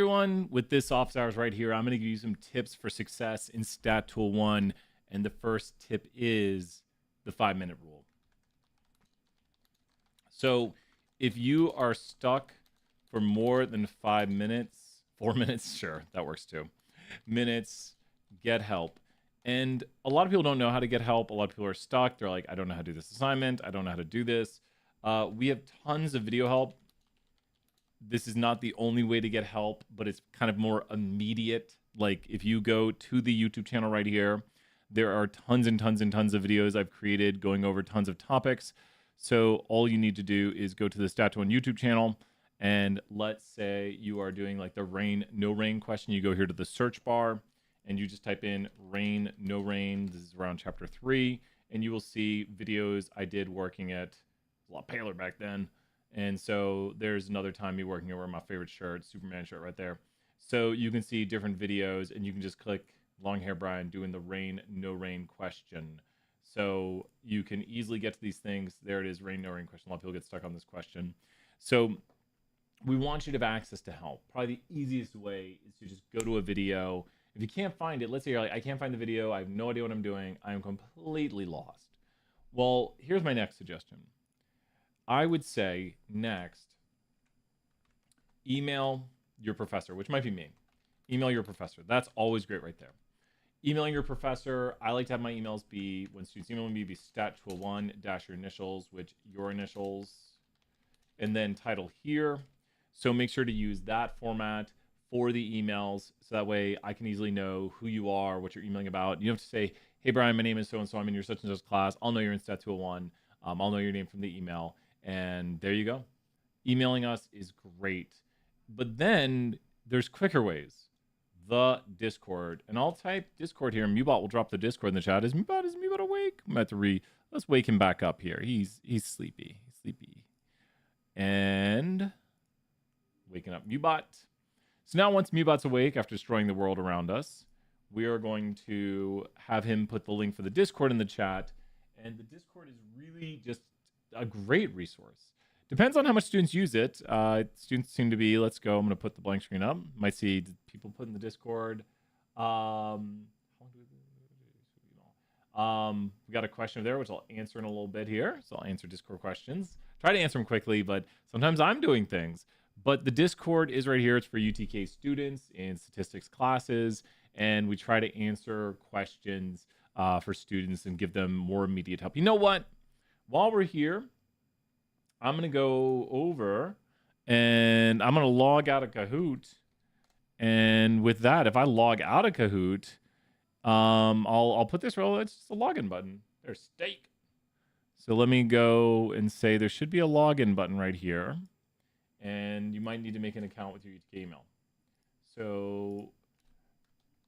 everyone, with this office hours right here, I'm going to give you some tips for success in Stat Tool 1. And the first tip is the 5-minute rule. So if you are stuck for more than 5 minutes, 4 minutes, sure, that works too. Minutes, get help. And a lot of people don't know how to get help. A lot of people are stuck. They're like, I don't know how to do this assignment. I don't know how to do this. We have tons of video help. This is not the only way to get help, but it's kind of more immediate. Like if you go to the YouTube channel right here, there are tons and tons and tons of videos I've created going over tons of topics. So all you need to do is go to the Stat Tool 1 YouTube channel. And let's say you are doing like the rain, no rain question. You go here to the search bar and you just type in rain, no rain. This is around chapter 3. And you will see videos I did working at, a lot paler back then. And so there's another time me working over my favorite shirt, Superman shirt right there. So you can see different videos and you can just click Long Hair Brian doing the rain, no rain question. So you can easily get to these things. There it is, rain, no rain question. A lot of people get stuck on this question. So we want you to have access to help. Probably the easiest way is to just go to a video. If you can't find it, let's say you're like, I can't find the video. I have no idea what I'm doing. I'm completely lost. Well, here's my next suggestion. I would say next, email your professor, which might be me. Email your professor. That's always great right there. Emailing your professor, I like to have my emails be, when students email me, be StatTool1 - your initials, which your initials, and then title here. So make sure to use that format for the emails. So that way I can easily know who you are, what you're emailing about. You don't have to say, hey, Brian, my name is so-and-so. I'm in your such and such class. I'll know you're in StatTool1. I'll know your name from the email. And there you go. Emailing us is great. But then there's quicker ways. The Discord. And I'll type Discord here. Mubot will drop the Discord in the chat. Is Mubot awake? I'm about to let's wake him back up here. He's sleepy. He's sleepy. And waking up Mubot. So now once Mubot's awake after destroying the world around us, we are going to have him put the link for the Discord in the chat. And the Discord is really just a great resource. Depends on how much students use it. Students seem to be, let's go, I'm going to put the blank screen up. Might see people put in the Discord. We got a question over there, which I'll answer in a little bit here. So I'll answer Discord questions. Try to answer them quickly, but sometimes I'm doing things. But the Discord is right here. It's for UTK students in statistics classes. And we try to answer questions for students and give them more immediate help. You know what? While we're here, I'm going to go over and I'm going to log out of Kahoot. And with that, if I log out of Kahoot, I'll put this role. It's just a login button. There's steak. So let me go and say there should be a login button right here. And you might need to make an account with your UTK email. So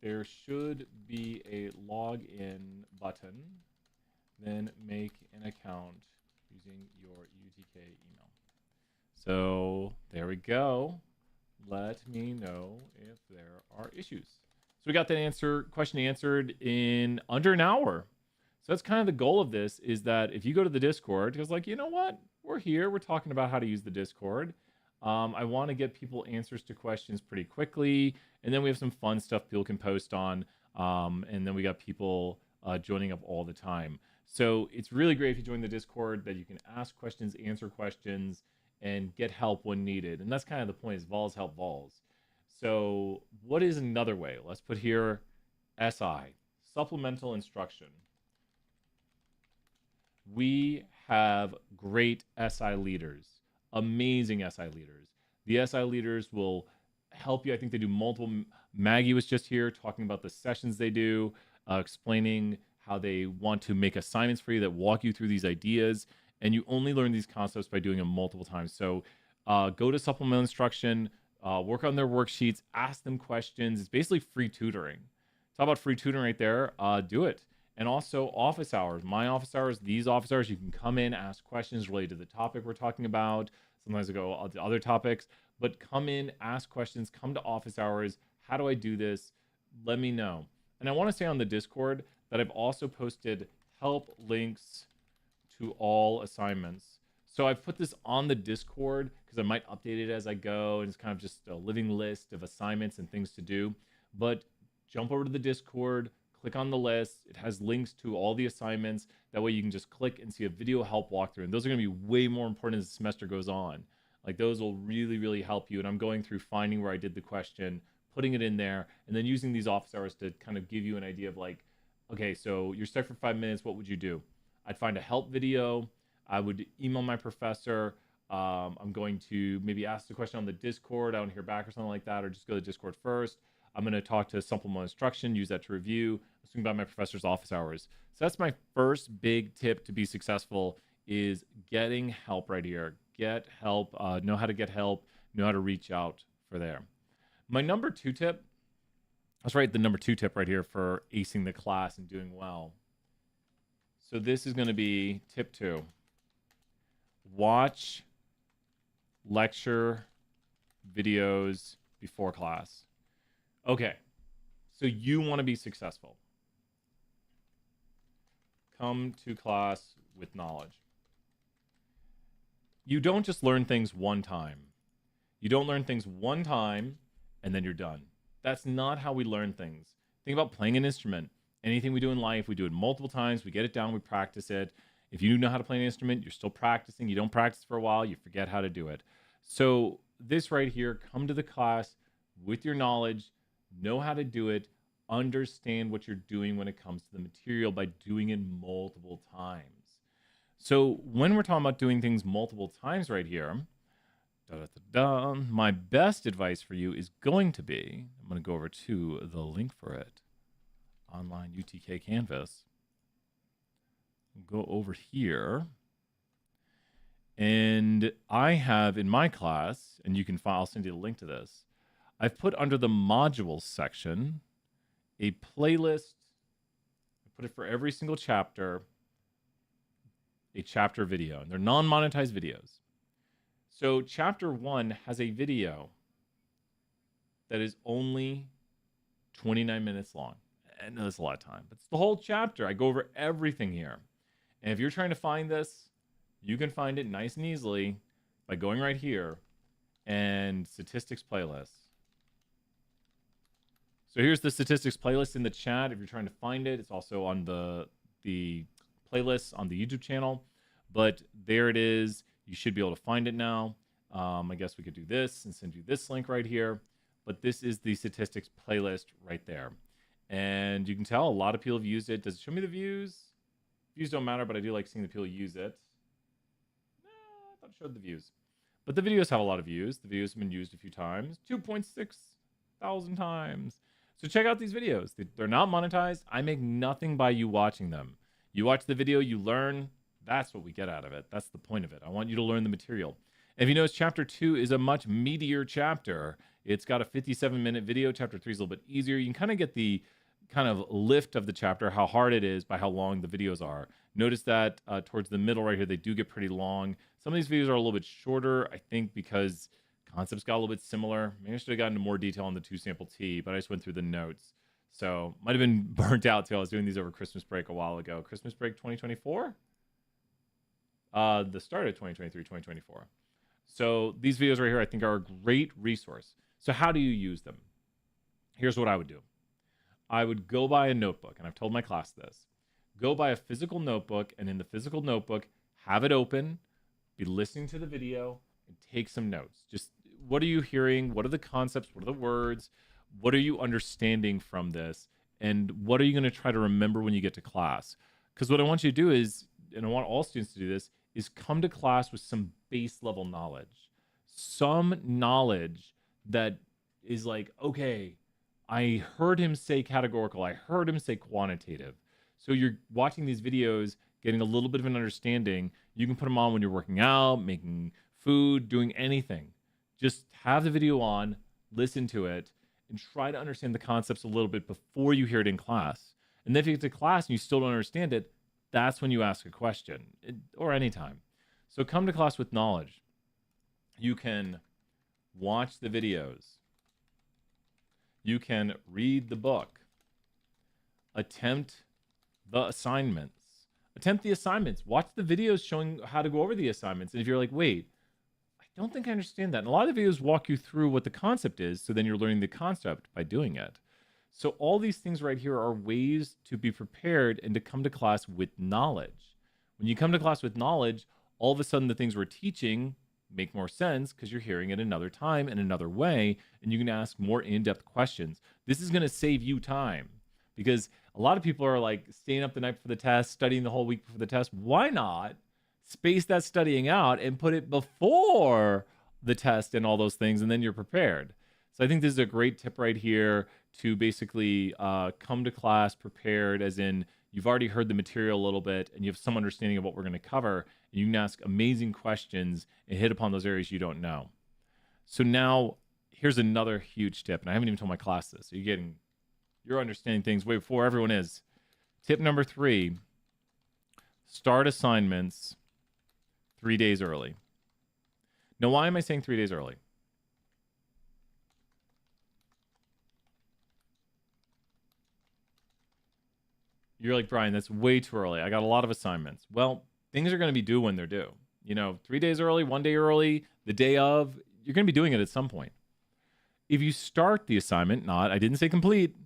there should be a login button. Then make an account using your UTK email. So there we go. Let me know if there are issues. So we got that question answered in under an hour. So that's kind of the goal of this, is that if you go to the Discord, because like, you know what? We're here. We're talking about how to use the Discord. I want to get people answers to questions pretty quickly. And then we have some fun stuff people can post on. And then we got people joining up all the time. So it's really great if you join the Discord that you can ask questions, answer questions, and get help when needed. And that's kind of the point, is vols help vols. So what is another way? Let's put here SI, supplemental instruction. We have great SI leaders, amazing SI leaders. The SI leaders will help you. I think they do multiple. Maggie was just here talking about the sessions they do, explaining how they want to make assignments for you that walk you through these ideas. And you only learn these concepts by doing them multiple times. So go to supplemental instruction, work on their worksheets, ask them questions. It's basically free tutoring. Talk about free tutoring right there. Do it. And also office hours, my office hours, these office hours, you can come in, ask questions related to the topic we're talking about. Sometimes I go to other topics, but come in, ask questions, come to office hours. How do I do this? Let me know. And I want to say on the Discord that I've also posted help links to all assignments. So I've put this on the Discord because I might update it as I go, and it's kind of just a living list of assignments and things to do. But jump over to the Discord, click on the list. It has links to all the assignments. That way you can just click and see a video help walkthrough. And those are going to be way more important as the semester goes on. Like those will really, really help you. And I'm going through finding where I did the question, putting it in there, and then using these office hours to kind of give you an idea of like, okay, so you're stuck for 5 minutes. What would you do? I'd find a help video. I would email my professor. I'm going to maybe ask the question on the Discord. I don't hear back or something like that, or just go to Discord first. I'm going to talk to supplemental instruction, use that to review, assuming about my professor's office hours. So that's my first big tip to be successful is getting help right here. Get help, know how to get help, know how to reach out for there. My number 2 tip, let's write the number 2 tip right here for acing the class and doing well. So this is going to be tip 2. Watch lecture videos before class. Okay, so you want to be successful. Come to class with knowledge. You don't just learn things one time. You don't learn things one time and then you're done. That's not how we learn things. Think about playing an instrument. Anything we do in life, we do it multiple times. We get it down, we practice it. If you know how to play an instrument, you're still practicing. You don't practice for a while, you forget how to do it. So this right here, come to the class with your knowledge, know how to do it, understand what you're doing when it comes to the material by doing it multiple times. So when we're talking about doing things multiple times right here, my best advice for you is going to be, I'm going to go over to the link for it, online UTK Canvas. Go over here. And I have in my class, and you can find, I'll send you the link to this. I've put under the modules section a playlist. I put it for every single chapter, a chapter video. And they're non-monetized videos. So chapter 1 has a video that is only 29 minutes long. I know that's a lot of time, but it's the whole chapter. I go over everything here. And if you're trying to find this, you can find it nice and easily by going right here and statistics playlist. So here's the statistics playlist in the chat. If you're trying to find it, it's also on the playlist on the YouTube channel. But there it is. You should be able to find it now. I guess we could do this and send you this link right here. But this is the statistics playlist right there. And you can tell a lot of people have used it. Does it show me the views? Views don't matter, but I do like seeing the people use it. No, I thought it showed the views. But the videos have a lot of views. The videos have been used a few times. 2.6 thousand times. So check out these videos. They're not monetized. I make nothing by you watching them. You watch the video, you learn. That's what we get out of it. That's the point of it. I want you to learn the material. And if you notice, chapter 2 is a much meatier chapter. It's got a 57-minute video. Chapter 3 is a little bit easier. You can kind of get the kind of lift of the chapter, how hard it is by how long the videos are. Notice that towards the middle right here, they do get pretty long. Some of these videos are a little bit shorter, I think, because concepts got a little bit similar. Maybe I should have gotten into more detail on the 2-sample T, but I just went through the notes. So might have been burnt out too. I was doing these over Christmas break a while ago. Christmas break 2024? The start of 2023, 2024. So these videos right here, I think, are a great resource. So how do you use them? Here's what I would do. I would go buy a notebook, and I've told my class this. Go buy a physical notebook, and in the physical notebook, have it open, be listening to the video, and take some notes. Just what are you hearing? What are the concepts? What are the words? What are you understanding from this? And what are you going to try to remember when you get to class? Because what I want you to do is, and I want all students to do this, is come to class with some base level knowledge. Some knowledge that is like, okay, I heard him say categorical. I heard him say quantitative. So you're watching these videos, getting a little bit of an understanding. You can put them on when you're working out, making food, doing anything. Just have the video on, listen to it, and try to understand the concepts a little bit before you hear it in class. And then if you get to class and you still don't understand it, that's when you ask a question, or anytime. So come to class with knowledge. You can watch the videos. You can read the book. Attempt the assignments. Attempt the assignments. Watch the videos showing how to go over the assignments. And if you're like, wait, I don't think I understand that. And a lot of the videos walk you through what the concept is, so then you're learning the concept by doing it. So all these things right here are ways to be prepared and to come to class with knowledge. When you come to class with knowledge, all of a sudden the things we're teaching make more sense because you're hearing it another time in another way, and you can ask more in-depth questions. This is going to save you time because a lot of people are like staying up the night before the test, studying the whole week before the test. Why not space that studying out and put it before the test and all those things, and then you're prepared? So I think this is a great tip right here to basically come to class prepared, as in you've already heard the material a little bit and you have some understanding of what we're going to cover, and you can ask amazing questions and hit upon those areas you don't know. So now here's another huge tip, and I haven't even told my class this, so you're understanding things way before everyone is. Tip number 3, start assignments 3 days early. Now, why am I saying 3 days early? You're like, Brian, that's way too early. I got a lot of assignments. Well, things are going to be due when they're due. 3 days early, 1 day early, the day of, you're going to be doing it at some point. If you start the assignment, I didn't say complete,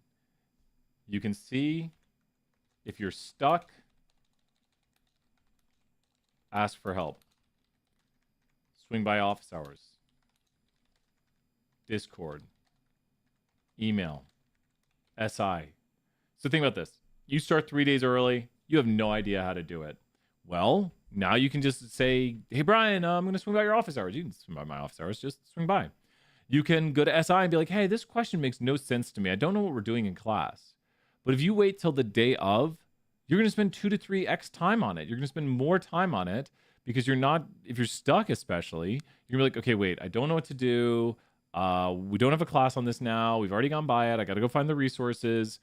you can see if you're stuck, ask for help. Swing by office hours, Discord, email, SI. So think about this. You start 3 days early. You have no idea how to do it. Well, now you can just say, hey, Brian, I'm going to swing by your office hours. You can swing by my office hours. Just swing by. You can go to SI and be like, hey, this question makes no sense to me. I don't know what we're doing in class. But if you wait till the day of, you're going to spend 2 to 3x time on it. You're going to spend more time on it because if you're stuck especially, you're going to be like, okay, wait, I don't know what to do. We don't have a class on this now. We've already gone by it. I got to go find the resources.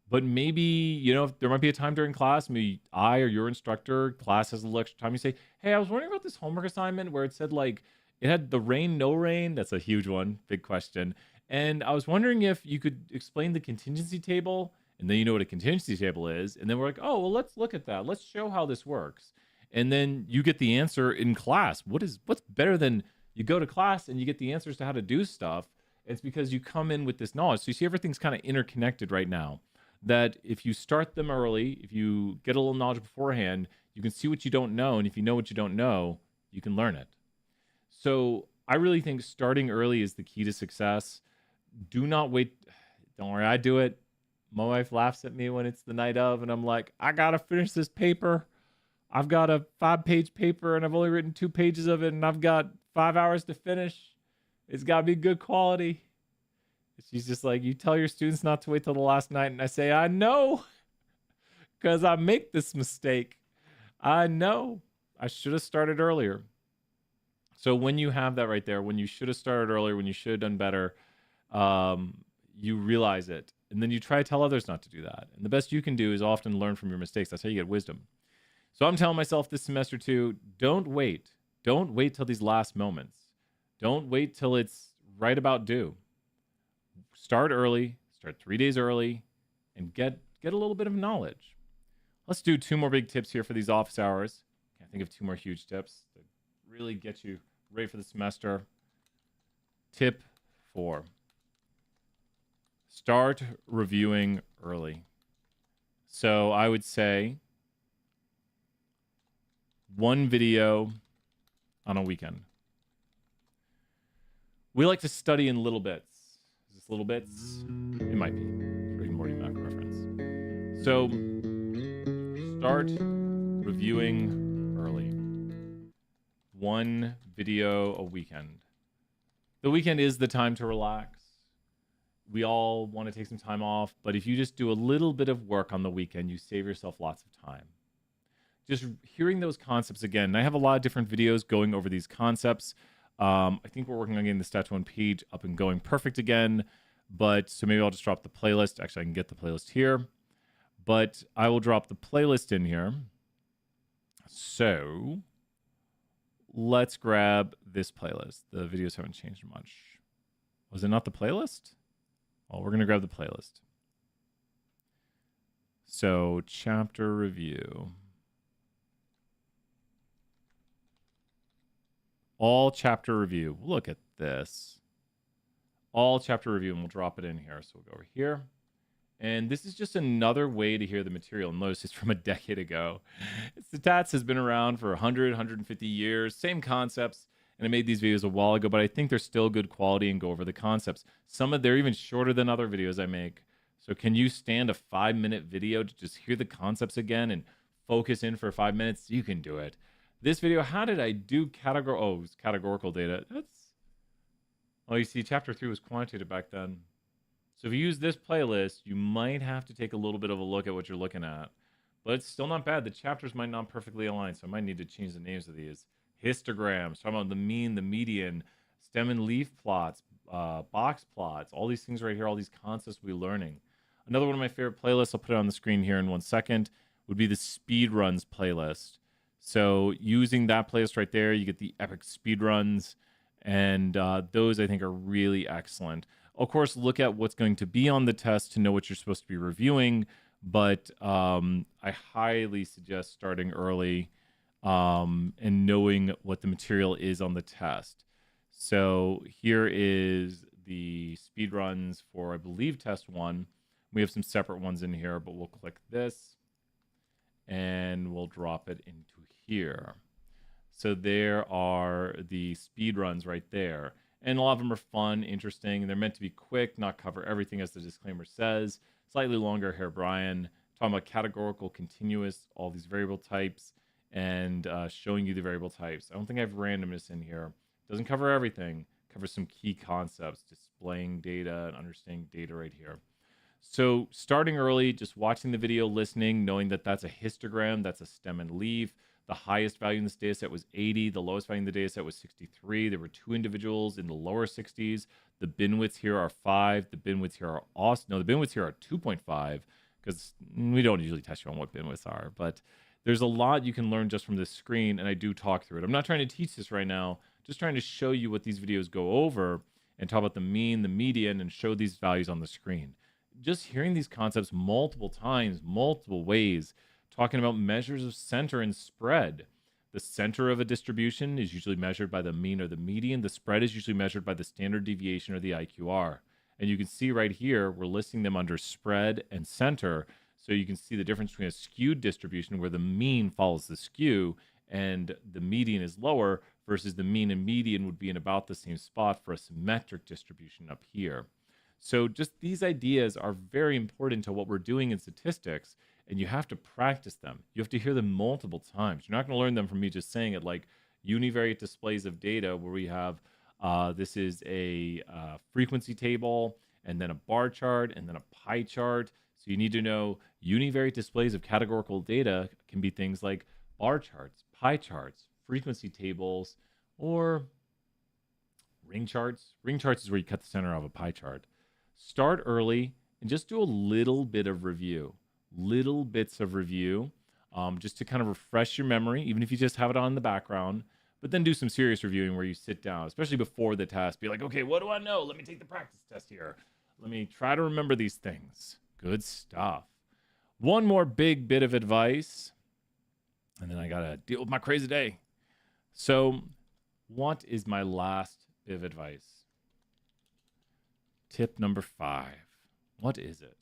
But maybe, if there might be a time during class, maybe I or your instructor, class has a little extra time. You say, hey, I was wondering about this homework assignment where it said like, it had the rain, no rain. That's a huge one, big question. And I was wondering if you could explain the contingency table, and then you know what a contingency table is. And then we're like, oh, well, let's look at that. Let's show how this works. And then you get the answer in class. What's better than you go to class and you get the answers to how to do stuff? It's because you come in with this knowledge. So you see everything's kind of interconnected right now. That if you start them early, if you get a little knowledge beforehand, you can see what you don't know. And if you know what you don't know, you can learn it. So I really think starting early is the key to success. Do not wait. Don't worry, I do it. My wife laughs at me when it's the night of, and I'm like, I got to finish this paper. I've got a 5-page paper, and I've only written 2 pages of it, and I've got 5 hours to finish. It's got to be good quality. She's just like, you tell your students not to wait till the last night. And I say, I know, because I make this mistake. I know. I should have started earlier. So when you have that right there, when you should have started earlier, when you should have done better, you realize it. And then you try to tell others not to do that. And the best you can do is often learn from your mistakes. That's how you get wisdom. So I'm telling myself this semester too, don't wait. Don't wait till these last moments. Don't wait till it's right about due. Start early, start 3 days early, and get a little bit of knowledge. Let's do 2 more big tips here for these office hours. I think of 2 more huge tips to really get you ready for the semester. Tip 4. Start reviewing early. So I would say 1 video on a weekend. We like to study in little bits. Little bits. It might be. Rick and Morty Mac reference. So start reviewing early. 1 video a weekend. The weekend is the time to relax. We all want to take some time off, but if you just do a little bit of work on the weekend, you save yourself lots of time. Just hearing those concepts again. I have a lot of different videos going over these concepts. I think we're working on getting the Stats 1 page up and going perfect again. But so maybe I'll just drop the playlist. Actually, I can get the playlist here. But I will drop the playlist in here. So let's grab this playlist. The videos haven't changed much. Was it not the playlist? Well, we're going to grab the playlist. So chapter review. all chapter review. Look at this. All chapter review, and we'll drop it in here. So we'll go over here. And this is just another way to hear the material. Notice it's from a decade ago. Stats has been around for 100, 150 years. Same concepts. And I made these videos a while ago, but I think they're still good quality and go over the concepts. They're even shorter than other videos I make. So can you stand a 5-minute video to just hear the concepts again and focus in for 5 minutes? You can do it. This video, how did I do categorical data? You see, chapter 3 was quantitative back then. So if you use this playlist, you might have to take a little bit of a look at what you're looking at. But it's still not bad. The chapters might not perfectly align, so I might need to change the names of these. Histograms, talking about the mean, the median, stem and leaf plots, box plots, all these things right here, all these concepts we're learning. Another one of my favorite playlists, I'll put it on the screen here in 1 second, would be the speedruns playlist. So using that playlist right there, you get the epic speedruns, and those I think are really excellent. Of course, look at what's going to be on the test to know what you're supposed to be reviewing, but I highly suggest starting early and knowing what the material is on the test. So here is the speed runs for, I believe, test 1. We have some separate ones in here, but we'll click this and we'll drop it into here. So there are the speed runs right there. And a lot of them are fun, interesting. They're meant to be quick, not cover everything, as the disclaimer says. Slightly longer here, Brian. Talking about categorical, continuous, all these variable types, and showing you the variable types. I don't think I have randomness in here. Doesn't cover everything. Covers some key concepts, displaying data and understanding data right here. So starting early, just watching the video, listening, knowing that that's a histogram, that's a stem and leaf. The highest value in this data set was 80. The lowest value in the data set was 63. There were 2 individuals in the lower 60s. The bin widths here are 5. The bin widths here are awesome. No, the bin widths here are 2.5 because we don't usually test you on what bin widths are. But there's a lot you can learn just from this screen, and I do talk through it. I'm not trying to teach this right now, just trying to show you what these videos go over and talk about the mean, the median, and show these values on the screen. Just hearing these concepts multiple times, multiple ways, talking about measures of center and spread. The center of a distribution is usually measured by the mean or the median. The spread is usually measured by the standard deviation or the IQR. And you can see right here, we're listing them under spread and center. So you can see the difference between a skewed distribution where the mean follows the skew and the median is lower versus the mean and median would be in about the same spot for a symmetric distribution up here. So just these ideas are very important to what we're doing in statistics, and you have to practice them. You have to hear them multiple times. You're not going to learn them from me just saying it, like univariate displays of data where we have, this is a frequency table and then a bar chart and then a pie chart. So you need to know univariate displays of categorical data can be things like bar charts, pie charts, frequency tables, or ring charts. Ring charts is where you cut the center of a pie chart. Start early and just do a little bit of review, little bits of review, just to kind of refresh your memory, even if you just have it on in the background, but then do some serious reviewing where you sit down, especially before the test. Be like, okay, what do I know? Let me take the practice test here. Let me try to remember these things. Good stuff. One more big bit of advice, and then I got to deal with my crazy day. So what is my last bit of advice? Tip number 5. What is it?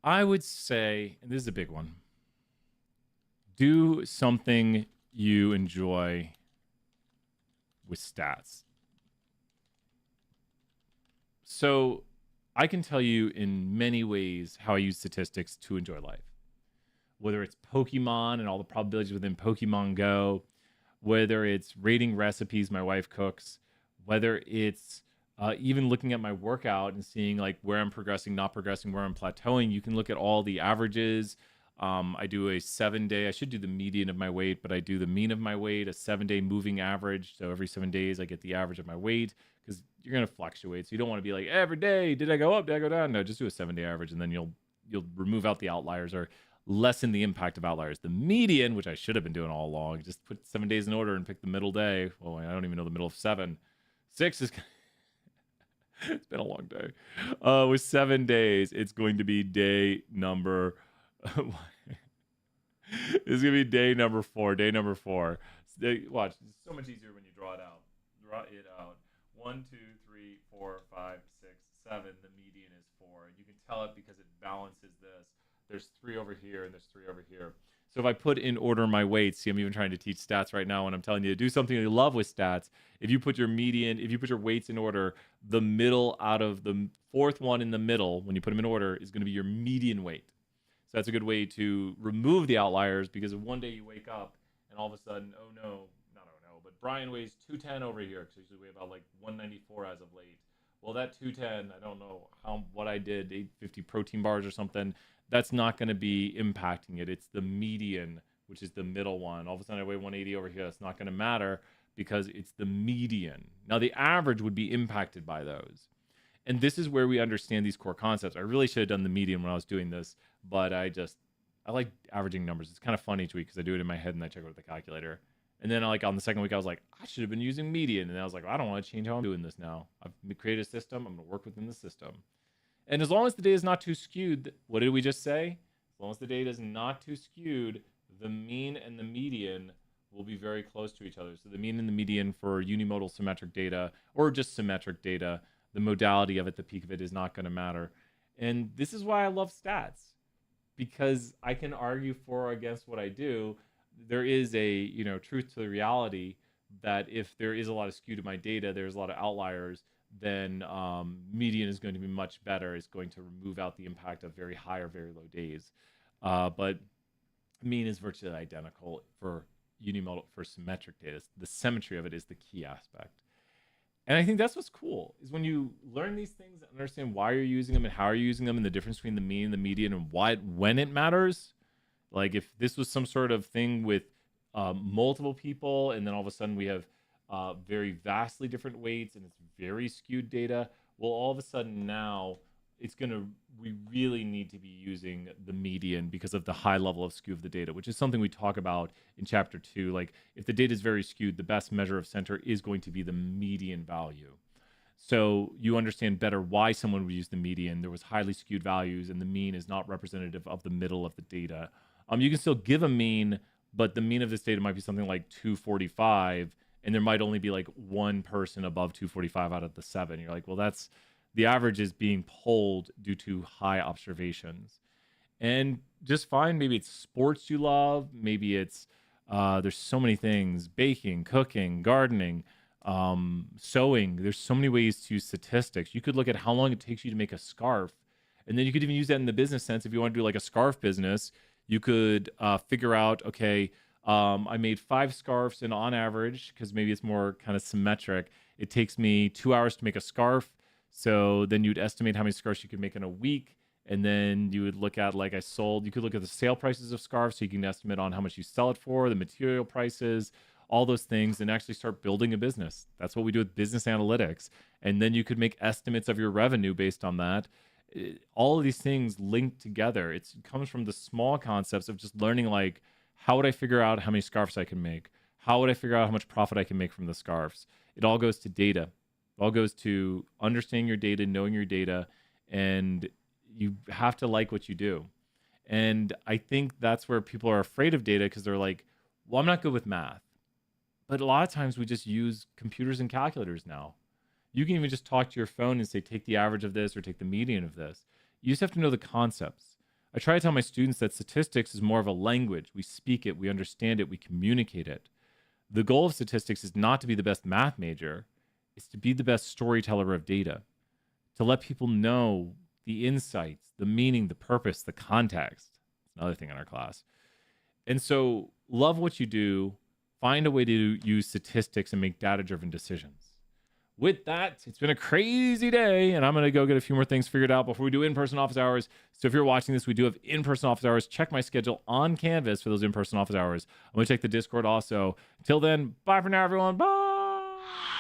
I would say, and this is a big one, do something you enjoy with stats. So I can tell you in many ways how I use statistics to enjoy life. Whether it's Pokemon and all the probabilities within Pokemon Go, whether it's rating recipes my wife cooks, whether it's even looking at my workout and seeing like where I'm progressing, not progressing, where I'm plateauing. You can look at all the averages. I do a 7-day, I should do the median of my weight, but I do the mean of my weight, a 7-day moving average. So every 7 days I get the average of my weight because you're going to fluctuate. So you don't want to be like every day, did I go up? Did I go down? No, just do a 7-day average and then you'll remove out the outliers or lessen the impact of outliers. The median, which I should have been doing all along, just put 7 days in order and pick the middle day. Well, I don't even know the middle of 7. 6 is it's been a long day. With 7 days, it's going to be day number. It's going to be day number 4. Watch, it's so much easier when you draw it out. Draw it out. 1, 2, 3, 4, 5, 6, 7. The median is 4. And you can tell it because it balances this. There's 3 over here and there's 3 over here. So if I put in order my weights, see, I'm even trying to teach stats right now, and I'm telling you to do something you love with stats. If you put your median, if you put your weights in order, the middle out of the fourth one in the middle, when you put them in order, is going to be your median weight. So that's a good way to remove the outliers, because if one day you wake up and all of a sudden, oh no, not oh no, but Brian weighs 210 over here, because usually we weigh about like 194 as of late. Well, that 210, I don't know what I did, 850 protein bars or something, that's not going to be impacting it. It's the median, which is the middle one. All of a sudden I weigh 180 over here. That's not going to matter because it's the median. Now the average would be impacted by those. And this is where we understand these core concepts. I really should have done the median when I was doing this, but I like averaging numbers. It's kind of fun each week because I do it in my head and I check it with the calculator. And then like on the second week, I was like, I should have been using median. And I was like, I don't want to change how I'm doing this now. I've created a system. I'm going to work within the system. And as long as the data is not too skewed, what did we just say? As long as the data is not too skewed, the mean and the median will be very close to each other. So the mean and the median for unimodal symmetric data, or just symmetric data, the modality of it, the peak of it, is not going to matter. And this is why I love stats, because I can argue for or against what I do. There is a truth to the reality that if there is a lot of skew to my data, there's a lot of outliers, then median is going to be much better. It's going to remove out the impact of very high or very low days. But mean is virtually identical for unimodal, for symmetric data. The symmetry of it is the key aspect. And I think that's what's cool, is when you learn these things and understand why you're using them and how you're using them and the difference between the mean and the median and when it matters. Like if this was some sort of thing with multiple people, and then all of a sudden we have very vastly different weights and it's very skewed data, well, all of a sudden now we really need to be using the median because of the high level of skew of the data, which is something we talk about in chapter 2. Like if the data is very skewed, the best measure of center is going to be the median value. So you understand better why someone would use the median. There was highly skewed values and the mean is not representative of the middle of the data. You can still give a mean, but the mean of this data might be something like 245, and there might only be like one person above 245 out of the 7. You're like, well, the average is being pulled due to high observations. And just fine. Maybe it's sports you love. Maybe it's, there's so many things, baking, cooking, gardening, sewing. There's so many ways to use statistics. You could look at how long it takes you to make a scarf. And then you could even use that in the business sense. If you want to do like a scarf business, you could figure out, okay, I made 5 scarves, and on average, because maybe it's more kind of symmetric, it takes me 2 hours to make a scarf. So then you'd estimate how many scarves you could make in a week. And then you would look at, like you could look at the sale prices of scarves, so you can estimate on how much you sell it for, the material prices, all those things, and actually start building a business. That's what we do with business analytics. And then you could make estimates of your revenue based on that. All of these things link together. It comes from the small concepts of just learning, like, how would I figure out how many scarves I can make? How would I figure out how much profit I can make from the scarves? It all goes to data. It all goes to understanding your data, knowing your data, and you have to like what you do. And I think that's where people are afraid of data, because they're like, well, I'm not good with math. But a lot of times we just use computers and calculators now. You can even just talk to your phone and say, take the average of this or take the median of this. You just have to know the concepts. I try to tell my students that statistics is more of a language. We speak it, we understand it, we communicate it. The goal of statistics is not to be the best math major. It's to be the best storyteller of data, to let people know the insights, the meaning, the purpose, the context. It's another thing in our class. And so love what you do. Find a way to use statistics and make data-driven decisions. With that, it's been a crazy day, and I'm going to go get a few more things figured out before we do in-person office hours. So if you're watching this, we do have in-person office hours. Check my schedule on Canvas for those in-person office hours. I'm going to check the Discord also. Till then, bye for now, everyone. Bye.